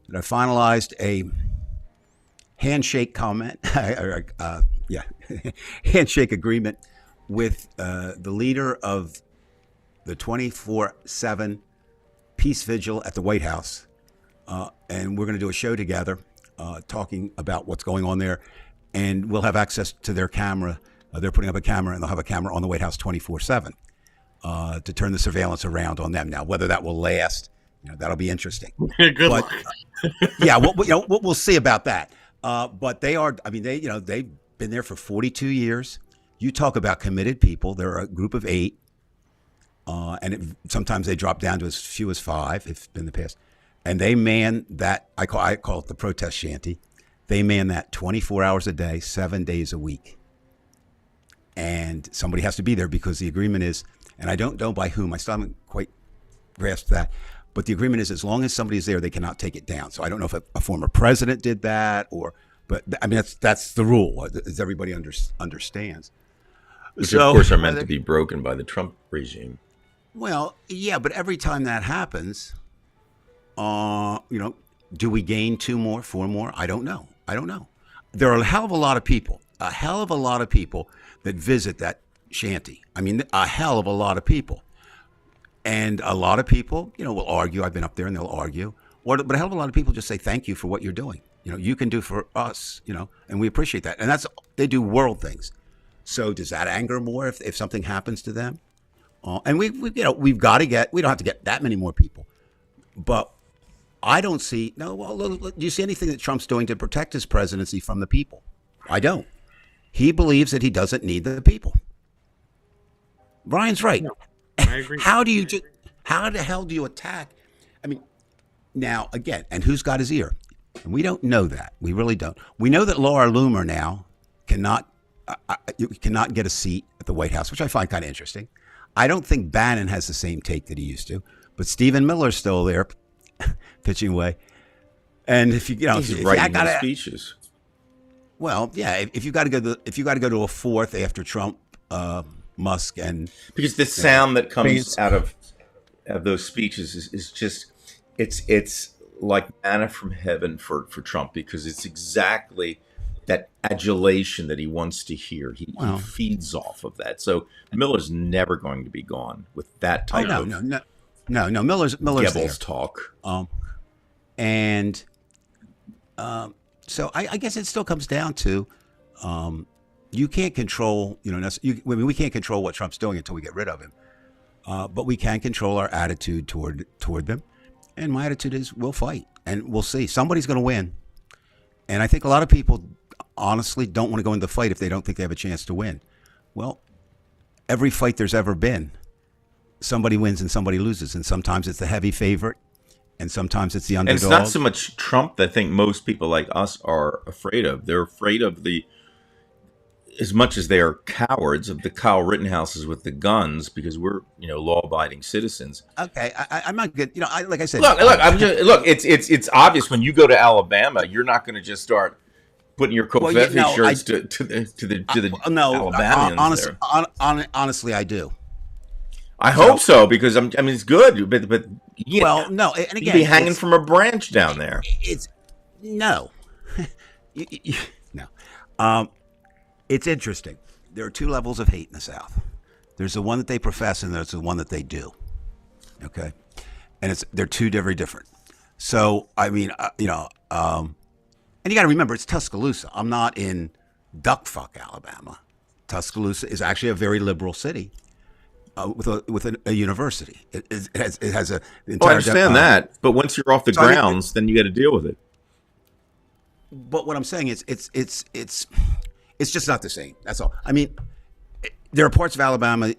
that I finalized a handshake handshake agreement with the leader of the 24/7 Peace Vigil at the White House. And we're going to do a show together talking about what's going on there. And we'll have access to their camera. They're putting up a camera, and they'll have a camera on the White House 24/7 to turn the surveillance around on them. Now, whether that will last, that'll be interesting. Good luck. Yeah, we'll see about that. But they are. I mean, they've been there for 42 years. You talk about committed people. They're a group of 8, and sometimes they drop down to as few as 5. If in the past, and they man that. I call it the protest shanty. They man that 24 hours a day, 7 days a week. And somebody has to be there because the agreement is, and I don't know by whom. I still haven't quite grasped that. But the agreement is as long as somebody's there, they cannot take it down. So I don't know if a former president did that but I mean, that's the rule, as everybody understands. Which, of course, are meant to be broken by the Trump regime. Well, yeah, but every time that happens, do we gain 2 more, 4 more? I don't know. There are a hell of a lot of people that visit that shanty. I mean, a hell of a lot of people. And a lot of people, will argue. I've been up there and they'll argue. But a hell of a lot of people just say, thank you for what you're doing. You can do for us, and we appreciate that. And they do world things. So does that anger more if something happens to them? And we've got to we don't have to get that many more people. But I don't see, do you see anything that Trump's doing to protect his presidency from the people? I don't. He believes that he doesn't need the people. Brian's right. No, I agree. How the hell do you attack? I mean, now again, and who's got his ear? And we don't know that. We really don't. We know that Laura Loomer now cannot get a seat at the White House, which I find kind of interesting. I don't think Bannon has the same take that he used to, but Stephen Miller's still there, pitching away. And if he's writing those speeches. Well, yeah. If you got to go to a fourth after Trump, Musk, and because the sound that comes out of those speeches is just it's like manna from heaven for Trump, because it's exactly that adulation that he wants to hear. He feeds off of that. So Miller's never going to be gone with that type of no. Miller's Goebbels there. talk. So I guess it still comes down to you can't control, we can't control what Trump's doing until we get rid of him. But we can control our attitude toward them. And my attitude is we'll fight and we'll see. Somebody's going to win. And I think a lot of people honestly don't want to go into the fight if they don't think they have a chance to win. Well, every fight there's ever been, somebody wins and somebody loses. And sometimes it's the heavy favorite. And sometimes it's the underdog. And it's not so much Trump that I think most people like us are afraid of. They're afraid of as much as they are cowards, of the Kyle Rittenhouses with the guns, because we're, law-abiding citizens. Okay, I'm not good. Like I said, look. It's obvious when you go to Alabama, you're not going to just start putting your Kofefe shirts to the Alabamians there. Honestly, I do. I hope so, because it's good, but no, and again, you'd be hanging from a branch down there. It's no, no. It's interesting. There are two levels of hate in the South. There's the one that they profess, and there's the one that they do. Okay, and they're two very different. So and you got to remember, it's Tuscaloosa. I'm not in Duckfuck, Alabama. Tuscaloosa is actually a very liberal city. With a university, it has a. I understand that, but once you're off the grounds, then you got to deal with it. But what I'm saying is, it's just not the same. That's all. I mean, there are parts of Alabama.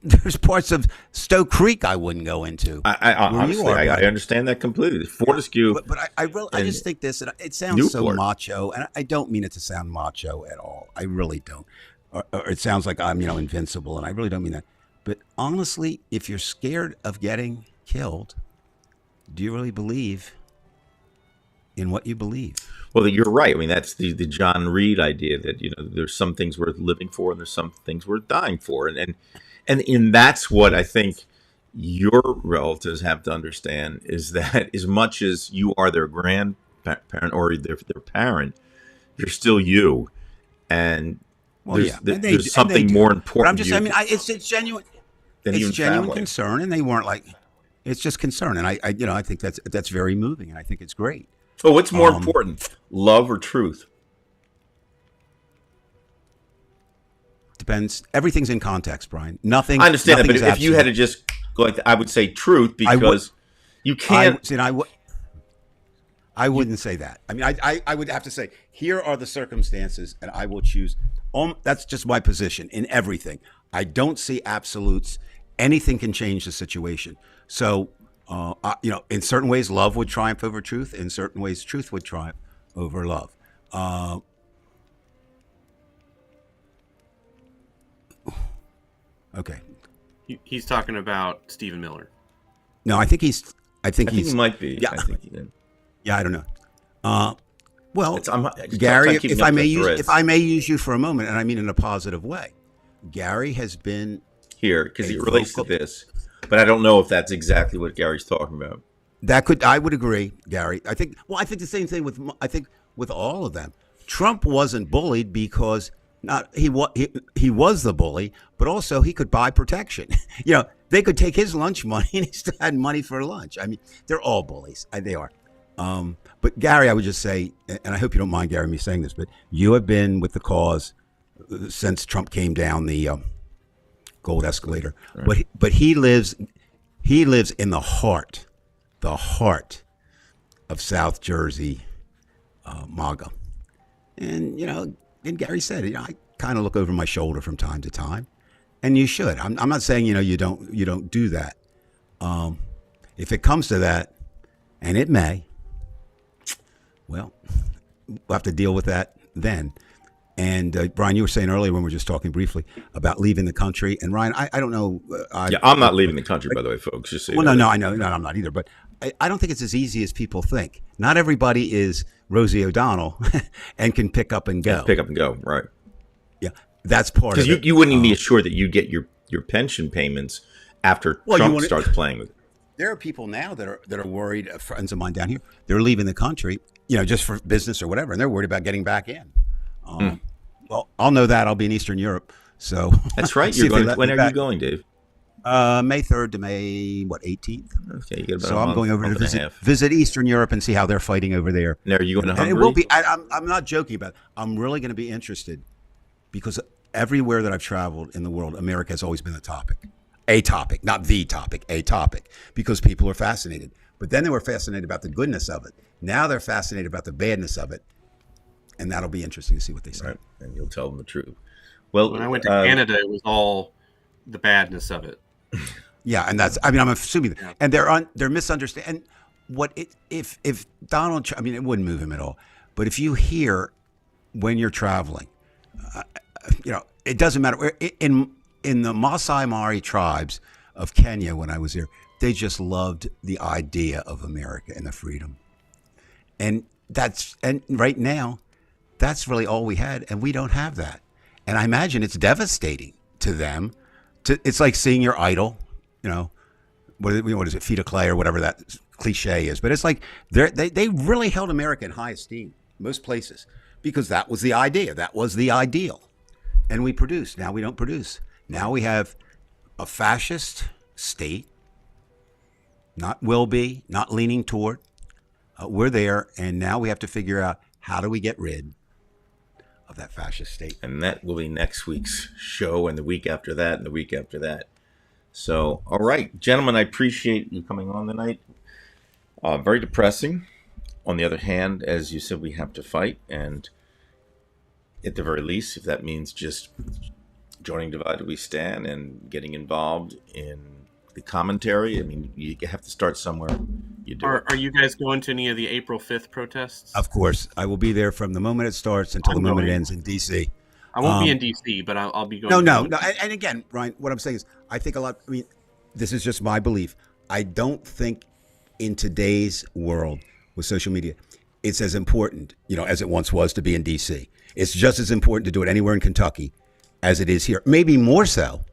There's parts of Stowe Creek I wouldn't go into. I understand that completely. Fortescue, but I just think this. And it sounds Newport. So macho, and I don't mean it to sound macho at all. I really don't. Or it sounds like I'm invincible, and I really don't mean that. But honestly, if you're scared of getting killed, do you really believe in what you believe? Well, you're right. I mean, that's the John Reed idea that, there's some things worth living for and there's some things worth dying for. And that's what I think your relatives have to understand, is that as much as you are their grandparent or their parent, you're still you. And there's something more important. But I'm just, it's genuine. It's genuine concern, and they weren't like. It's just concern, and I think that's very moving, and I think it's great. So, what's more important, love or truth? Depends. Everything's in context, Brian. Nothing. I understand that, but if you had to just go like that, I would say truth, because you can't. I wouldn't say that. I mean, I would have to say, here are the circumstances, and I will choose. That's just my position in everything. I don't see absolutes. Anything can change the situation. So, in certain ways, love would triumph over truth. In certain ways, truth would triumph over love. Okay. He's talking about Stephen Miller. No, I think he might be. Yeah. I don't know. Well, I'm Gary, if I may use you for a moment, and I mean in a positive way, Gary has been here because it relates to this, but I don't know if that's exactly what Gary's talking about. I would agree, Gary. I think the same thing with all of them. Trump wasn't bullied because he was the bully, but also he could buy protection. They could take his lunch money and he still had money for lunch. I mean, they're all bullies. They are. But Gary, I would just say, and I hope you don't mind, Gary, me saying this, but you have been with the cause since Trump came down the gold escalator. Right. But he lives in the heart of South Jersey, MAGA. And and Gary said, I kind of look over my shoulder from time to time, and you should. I'm not saying you don't do that. If it comes to that, and it may. Well, we'll have to deal with that then. And Brian, you were saying earlier when we were just talking briefly about leaving the country. And Ryan, I don't know. Yeah, I'm not leaving the country, by the way, folks. Just so you Well, know. no, I know. No, I'm not either. But I don't think it's as easy as people think. Not everybody is Rosie O'Donnell and can pick up and go. Pick up and go, right? Yeah, that's part of Because it. you wouldn't even be assured that you get your pension payments after Trump starts playing with it. There are people now that are worried. Friends of mine down here, they're leaving the country, just for business or whatever, and they're worried about getting back in. Well, I'll know that. I'll be in Eastern Europe, so that's right. see You're if they going. let When me are back. you going, Dave? May 3rd to May 18th. Okay, you get about So a I'm month, going over month to and a half. visit Eastern Europe and see how they're fighting over there. Now, are you going to And Hungary? it will be. I'm not joking about it. I'm really going to be interested because everywhere that I've traveled in the world, America has always been a topic, not the topic, a topic, because people are fascinated. But then they were fascinated about the goodness of it. Now they're fascinated about the badness of it, and that'll be interesting to see what they say. Right, and you'll tell them the truth. Well, When I went to Canada, it was all the badness of it. Yeah, and I'm assuming that, and they're misunderstanding. And if Donald Trump, it wouldn't move him at all. But if you hear when you're traveling, it doesn't matter. In the Maasai Mara tribes of Kenya, when I was there, they just loved the idea of America and the freedom. And right now, that's really all we had, and we don't have that. And I imagine it's devastating to them. It's like seeing your idol, what is it, feet of clay or whatever that cliche is. But it's like they really held America in high esteem, most places, because that was the idea. That was the ideal. And we produced. Now we don't produce. Now we have a fascist state, not will be, not leaning toward. We're there, and now we have to figure out how do we get rid of that fascist state. And that will be next week's show, and the week after that, and the week after that. So, all right, gentlemen, I appreciate you coming on tonight. Very depressing. On the other hand, as you said, we have to fight, and at the very least, if that means just joining Divided We Stand and getting involved in the commentary, you have to start somewhere. You do. Are you guys going to any of the April 5th protests? Of course, I will be there from the moment it starts until the moment it ends in D.C. I won't be in D.C., but I'll be going. No. And again, Ryan, what I'm saying is, I think this is just my belief. I don't think in today's world with social media, it's as important, as it once was to be in D.C. It's just as important to do it anywhere in Kentucky as it is here. Maybe more so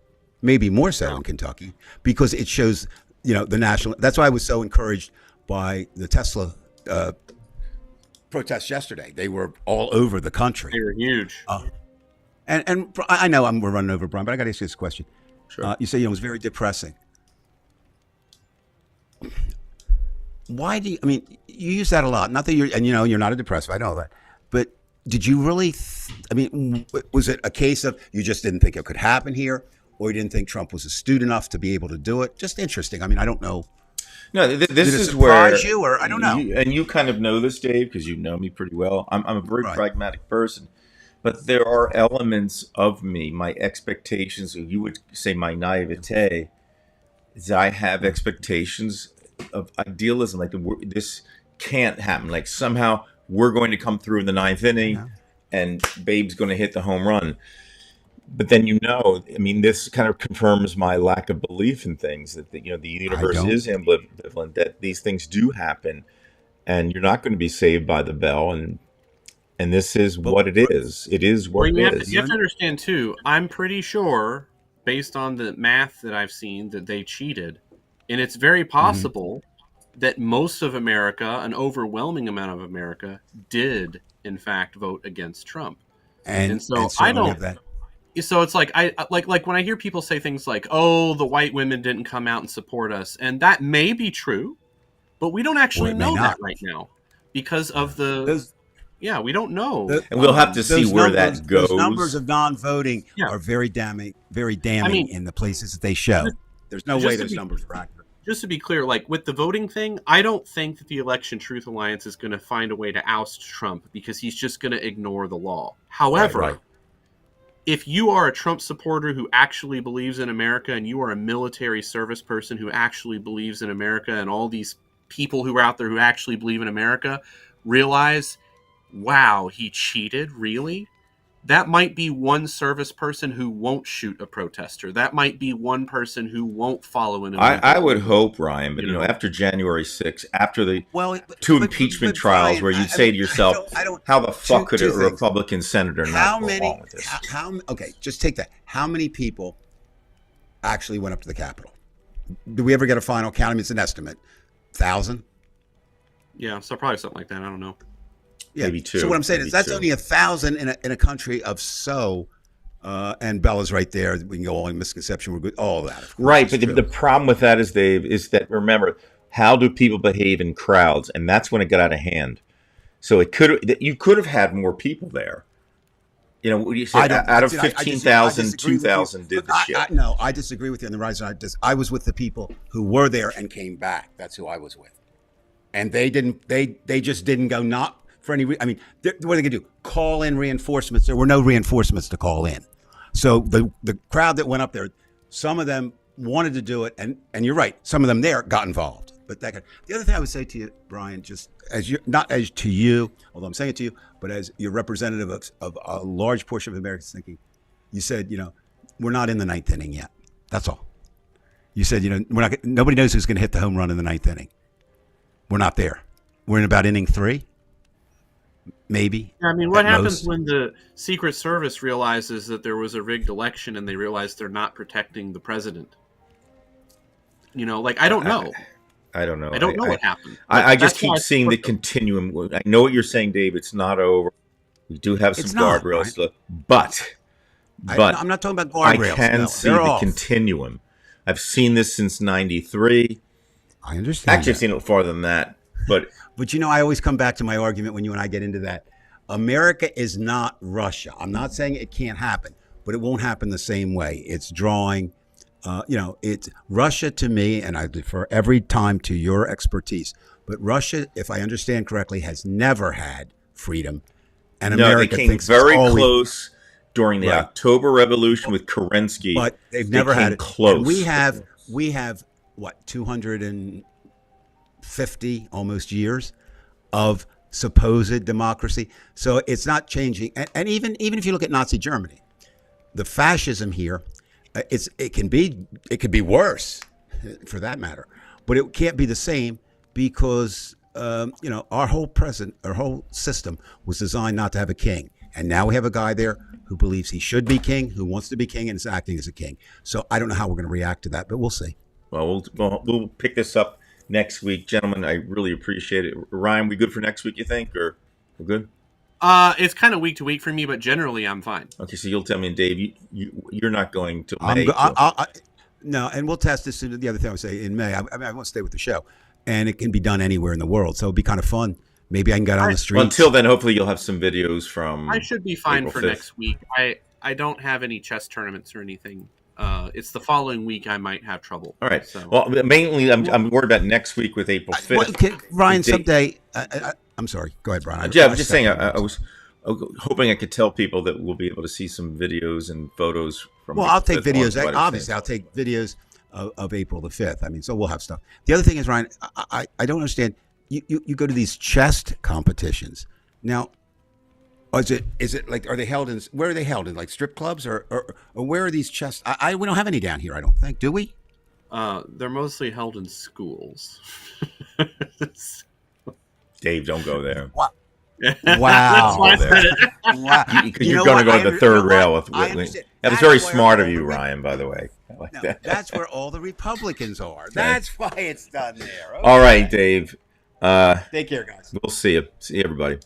in Kentucky, because it shows, the national. That's why I was so encouraged by the Tesla protests yesterday. They were all over the country. They were huge. And I know we're running over, Brian, but I got to ask you this question. Sure. You say it was very depressing. Why do you use that a lot? Not that you're not a depressive. I know that, but did you really? Was it a case of you just didn't think it could happen here, or you didn't think Trump was astute enough to be able to do it? Just interesting. I don't know. No, this Did it is surprise where you, or I don't know. And you kind of know this, Dave, because you know me pretty well. I'm a very pragmatic person, but there are elements of me, my expectations, or you would say my naivete, is I have expectations of idealism, like this can't happen. Like somehow we're going to come through in the ninth inning, and Babe's going to hit the home run. But then this kind of confirms my lack of belief in things, that the universe is ambivalent, that these things do happen, and you're not going to be saved by the bell, and this is what it is. It is what it is. You have to understand too. I'm pretty sure, based on the math that I've seen, that they cheated, and it's very possible that most of America, an overwhelming amount of America, did in fact vote against Trump, and so I don't have that. So it's like I like when I hear people say things like, "Oh, the white women didn't come out and support us," and that may be true, but we don't actually know that right now because of we don't know, and we'll have to see where that goes. Those numbers of non-voting are very damning in the places that they show. There's no way those numbers are accurate. Just to be clear, like with the voting thing, I don't think that the Election Truth Alliance is going to find a way to oust Trump because he's just going to ignore the law. However, if you are a Trump supporter who actually believes in America, and you are a military service person who actually believes in America, and all these people who are out there who actually believe in America, realize, wow, he cheated, really? That might be one service person who won't shoot a protester. That might be one person who won't follow an illegal I would order. hope, Ryan, but You know. after January 6th, after the Well, two impeachment trials, Brian, where you'd say to yourself, I don't how the fuck could a two things. Republican senator How not go many? along with this? Okay, just take that. How many people actually went up to the Capitol? Do we ever get a final count? I mean, it's an estimate. 1,000? Yeah, so probably something like that. I don't know. Yeah. Maybe two. So what I'm saying is that's only 1,000 in a country of so. And Bella's right there. We can go all in misconception. We're good. All that. Of course, Right, is but true. the problem with that is, Dave, is that, remember, how do people behave in crowds? And that's when it got out of hand. So you could have had more people there. You know, you said out of 15,000, 2,000 did the shit. No, I disagree with you on the rise. I was with the people who were there and came back. That's who I was with. And they didn't. They just didn't go. Not for any reason. I mean, what are they gonna do? Call in reinforcements? There were no reinforcements to call in. So the crowd that went up there, some of them wanted to do it, and you're right. Some of them there got involved. But the other thing I would say to you, Brian, just as you, not as to you, although I'm saying it to you, but as your representative of a large portion of Americans thinking, you said, we're not in the ninth inning yet. That's all. You said, nobody knows who's going to hit the home run in the ninth inning. We're not there. We're in about inning 3, maybe. I mean, what happens most. when the Secret Service realizes that there was a rigged election and they realize they're not protecting the president? I don't know. I don't know. I don't know what happened. I just That's keep why seeing the continuum. I know what you're saying, Dave. It's not over. We do have some It's not, guardrails, right? but I'm not talking about guardrails. I can No, see they're the off. continuum. I've seen this since '93. I understand. Actually, that. I've seen it farther than that. But I always come back to my argument when you and I get into that. America is not Russia. I'm not saying it can't happen, but it won't happen the same way. It's drawing, it's Russia to me, and I defer every time to your expertise. But Russia, if I understand correctly, has never had freedom, and America they came thinks very it's always, close during the Right. October Revolution with Kerensky. but they've never came had it. close. And we have what 250 almost years of supposed democracy. So it's not changing. And even if you look at Nazi Germany, the fascism here, it could be worse, for that matter, but it can't be the same because our whole system was designed not to have a king, and now we have a guy there who believes he should be king, who wants to be king, and is acting as a king. So I don't know how we're going to react to that, but we'll see. Well, we'll pick this up next week, gentlemen. I really appreciate it. Ryan, we good for next week? You think, or we're good? It's kind of week to week for me, but generally I'm fine. Okay, so you'll tell me, and Dave, you're not going to I'm May. go- no, and we'll test this. The other thing I would say in May, I won't stay with the show, and it can be done anywhere in the world. So it'll be kind of fun. Maybe I can get on the streets. Well, until then, hopefully you'll have some videos from. I should be fine April for 5th. next week. I don't have any chess tournaments or anything. It's the following week I might have trouble. All right. So. Well, mainly I'm worried about next week with April 5th. Ryan, Dave- someday. I'm sorry. Go ahead, Brian. Yeah, I'm just saying. I was hoping I could tell people that we'll be able to see some videos and photos from. Well, I'll take April 5th videos. on Obviously, I'll take videos of April the 5th. I mean, so we'll have stuff. The other thing is, Ryan, I don't understand. You go to these chess competitions now. Is it like, are they held in, where are they held in, like strip clubs or where are these chess? We don't have any down here, I don't think, do we? They're mostly held in schools. Dave, don't go there. Wow. That's why I there. said it. Wow. Because you're going to go to the third rail with I Whitley. understand. That was That's very where smart of all you, the Ryan, by the way. I like No, that. that's where all the Republicans are. That's why it's done there. Okay. All right, Dave. Take care, guys. We'll see you. See you, everybody.